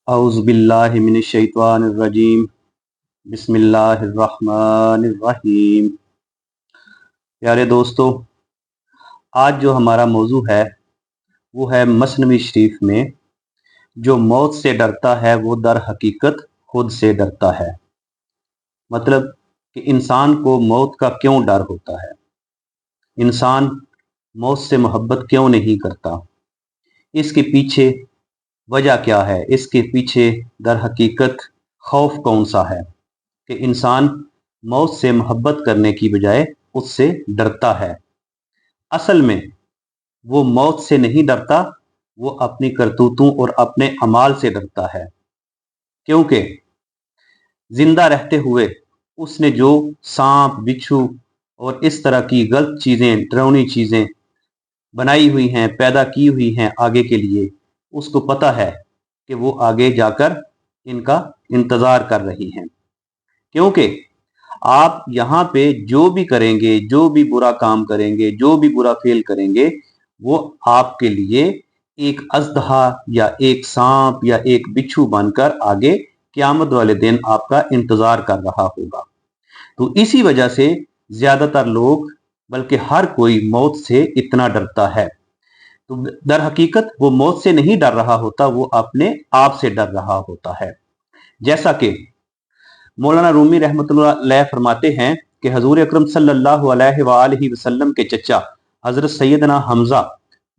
औज़ु बिल्लाहि मिनश शैतानिर रजीम। बिस्मिल्लाहिर रहमानिर रहीम। प्यारे दोस्तों, आज जो हमारा मौजू है वो है मसनवी शरीफ में जो मौत से डरता है वो दर हकीकत खुद से डरता है। मतलब कि इंसान को मौत का क्यों डर होता है, इंसान मौत से मोहब्बत क्यों नहीं करता, इसके पीछे वजह क्या है, इसके पीछे दर हकीकत खौफ कौन सा है कि इंसान मौत से मोहब्बत करने की बजाय उससे डरता है। असल में वो मौत से नहीं डरता, वो अपनी करतूतों और अपने अमाल से डरता है। क्योंकि जिंदा रहते हुए उसने जो सांप बिच्छू और इस तरह की गलत चीज़ें, डरावनी चीज़ें बनाई हुई हैं, पैदा की हुई हैं आगे के लिए, उसको पता है कि वो आगे जाकर इनका इंतज़ार कर रही हैं। क्योंकि आप यहाँ पे जो भी करेंगे, जो भी बुरा काम करेंगे, जो भी बुरा फेल करेंगे, वो आपके लिए एक अजदहा या एक सांप या एक बिच्छू बनकर आगे क़यामत वाले दिन आपका इंतजार कर रहा होगा। तो इसी वजह से ज्यादातर लोग, बल्कि हर कोई मौत से इतना डरता है। तो दर हकीकत वो मौत से नहीं डर रहा होता, वो अपने आप से डर रहा होता है। जैसा कि मौलाना रूमी रहमतुल्लाह अलैह फरमाते हैं कि हजूर अकरम सल्लल्लाहु अलैहि वसल्लम के चचा हजरत सैयदना हमजा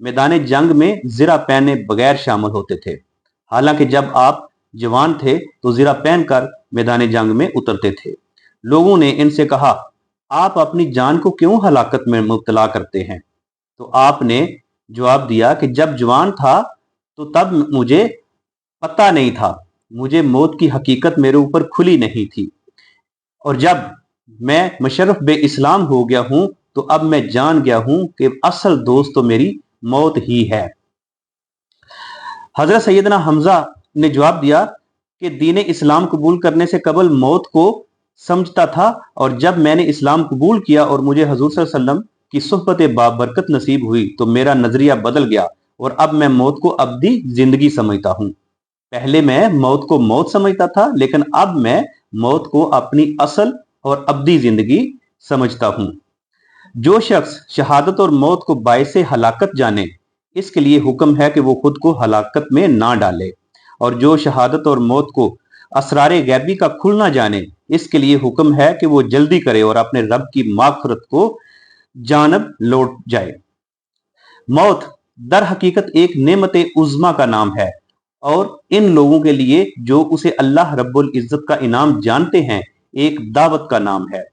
मैदान जंग में ज़िरा पहने बगैर शामिल होते थे। हालांकि जब आप जवान थे तो ज़िरा पहनकर मैदान जंग में उतरते थे। लोगों ने इनसे कहा, आप अपनी जान को क्यों हलाकत में मुब्तला करते हैं? तो आपने जवाब दिया कि जब जवान था तो तब मुझे पता नहीं था, मुझे मौत की हकीकत मेरे ऊपर खुली नहीं थी, और जब मैं मुशर्रफ बे इस्लाम हो गया हूं तो अब मैं जान गया हूं कि असल दोस्त तो मेरी मौत ही है। हजरत सैयदना हमजा ने जवाब दिया कि दीन इस्लाम कबूल करने से कबल मौत को समझता था, और जब मैंने इस्लाम कबूल किया और मुझे हजूर सल्लल्लाहु अलैहि वसल्लम की सोहबत बाबरकत नसीब हुई तो मेरा नजरिया बदल गया और अब मैं मौत को अब्दी जिंदगी समझता हूँ। पहले मैं मौत को मौत समझता था, लेकिन अब मैं मौत को अपनी असल और अब्दी जिंदगी समझता हूँ। जो शख्स शहादत और मौत को बायसे हलाकत जाने, इसके लिए हुक्म है कि वो खुद को हलाकत में ना डाले, और जो शहादत और मौत को असरारे गैबी का खुलना जाने, इसके लिए हुक्म है कि वो जल्दी करे और अपने रब की मागफरत को जानब लौट जाए। मौत दर हकीकत एक नेमत उज़्मा का नाम है, और इन लोगों के लिए जो उसे अल्लाह रब्बुल इज्जत का इनाम जानते हैं एक दावत का नाम है।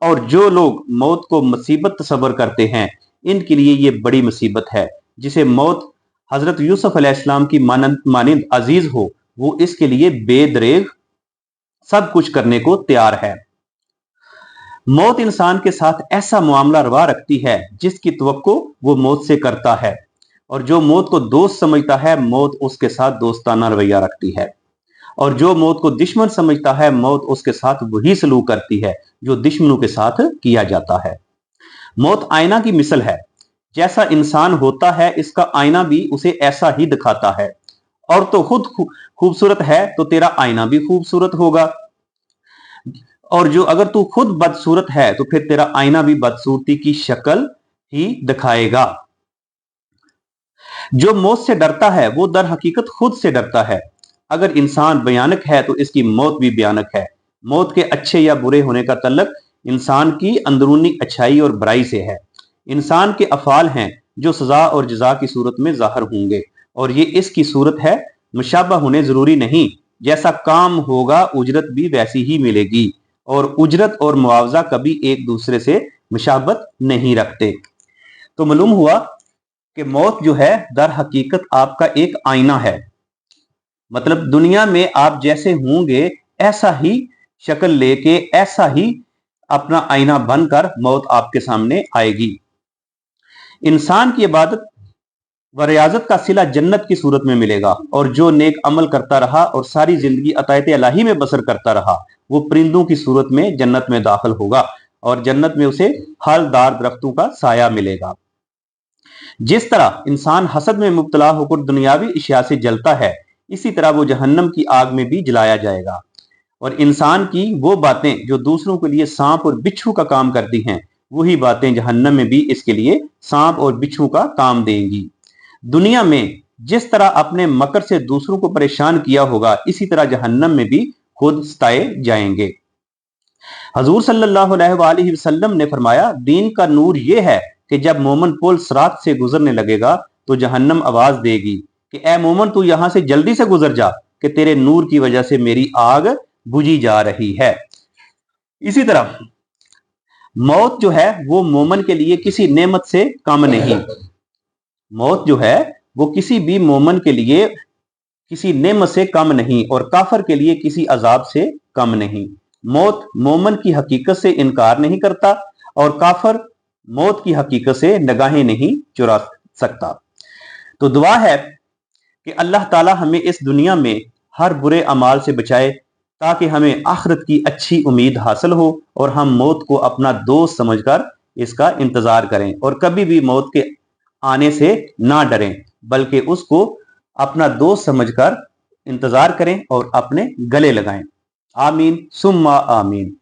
और जो लोग मौत को मुसीबत तस्वर करते हैं, इनके लिए ये बड़ी मुसीबत है। जिसे मौत हजरत यूसुफ अलैहिस्सलाम की मानिंद अजीज हो, वो इसके लिए बेदरेग सब कुछ करने को तैयार है। मौत इंसान के साथ ऐसा मामला रवा रखती है जिसकी तवक्को वो मौत से करता है, और जो मौत को दोस्त समझता है मौत उसके साथ दोस्ताना रवैया रखती है, और जो मौत को दुश्मन समझता है मौत उसके साथ वही सलूक करती है जो दुश्मनों के साथ किया जाता है। मौत आईना की मिसल है, जैसा इंसान होता है इसका आईना भी उसे ऐसा ही दिखाता है। और तो खुद खूबसूरत है तो तेरा आईना भी खूबसूरत होगा, और जो अगर तू खुद बदसूरत है तो फिर तेरा आईना भी बदसूरती की शक्ल ही दिखाएगा। जो मौत से डरता है वो दर हकीकत खुद से डरता है। अगर इंसान भयानक है तो इसकी मौत भी भयानक है। मौत के अच्छे या बुरे होने का तल्लक इंसान की अंदरूनी अच्छाई और बुराई से है। इंसान के अफाल हैं जो सजा और जजा की सूरत में जाहिर होंगे, और ये इसकी सूरत है, मुशाबा होने जरूरी नहीं। जैसा काम होगा उजरत भी वैसी ही मिलेगी, और उजरत और मुआवजा कभी एक दूसरे से मुशाबत नहीं रखते। तो मालूम हुआ कि मौत जो है दर हकीकत आपका एक आईना है। मतलब दुनिया में आप जैसे होंगे ऐसा ही शक्ल लेके, ऐसा ही अपना आईना बनकर मौत आपके सामने आएगी। इंसान की इबादत व रियाजत का सिला जन्नत की सूरत में मिलेगा, और जो नेक अमल करता रहा और सारी जिंदगी अतायत इलाही में बसर करता रहा वो परिंदों की सूरत में जन्नत में दाखिल होगा, और जन्नत में उसे फलदार दरख्तों का साया मिलेगा। जिस तरह इंसान हसद में मुब्तला होकर दुनियावी अशिया से जलता है, इसी तरह वो जहन्नम की आग में भी जलाया जाएगा। और इंसान की वो बातें जो दूसरों के लिए सांप और बिच्छू का काम करती हैं, वही बातें जहन्नम में भी इसके लिए सांप और बिच्छू का काम देंगी। दुनिया में जिस तरह अपने मकर से दूसरों को परेशान किया होगा, इसी तरह जहन्नम में भी खुद सताए जाएंगे। हजूर सल्लल्लाहु अलैहि वसल्लम ने फरमाया, दीन का नूर यह है कि जब मोमन पुल सिरात से गुजरने लगेगा तो जहन्नम आवाज देगी कि ए मोमन, तू यहां से जल्दी से गुजर जा कि तेरे नूर की वजह से मेरी आग बुझी जा रही है। इसी तरह मौत जो है वो मोमन के लिए किसी नेमत से कम नहीं। मौत जो है वो किसी भी मोमन के लिए किसी नेमत से कम नहीं और काफर के लिए किसी अजाब से कम नहीं। मौत मोमन की हकीकत से इनकार नहीं करता और काफर मौत की हकीकत से निगाहें नहीं चुरा सकता। तो दुआ है कि अल्लाह ताला हमें इस दुनिया में हर बुरे अमाल से बचाए, ताकि हमें आखिरत की अच्छी उम्मीद हासिल हो और हम मौत को अपना दोस्त समझकर इसका इंतजार करें और कभी भी मौत के आने से ना डरें, बल्कि उसको अपना दोस्त समझकर इंतजार करें और अपने गले लगाएं। आमीन सुम्मा आमीन।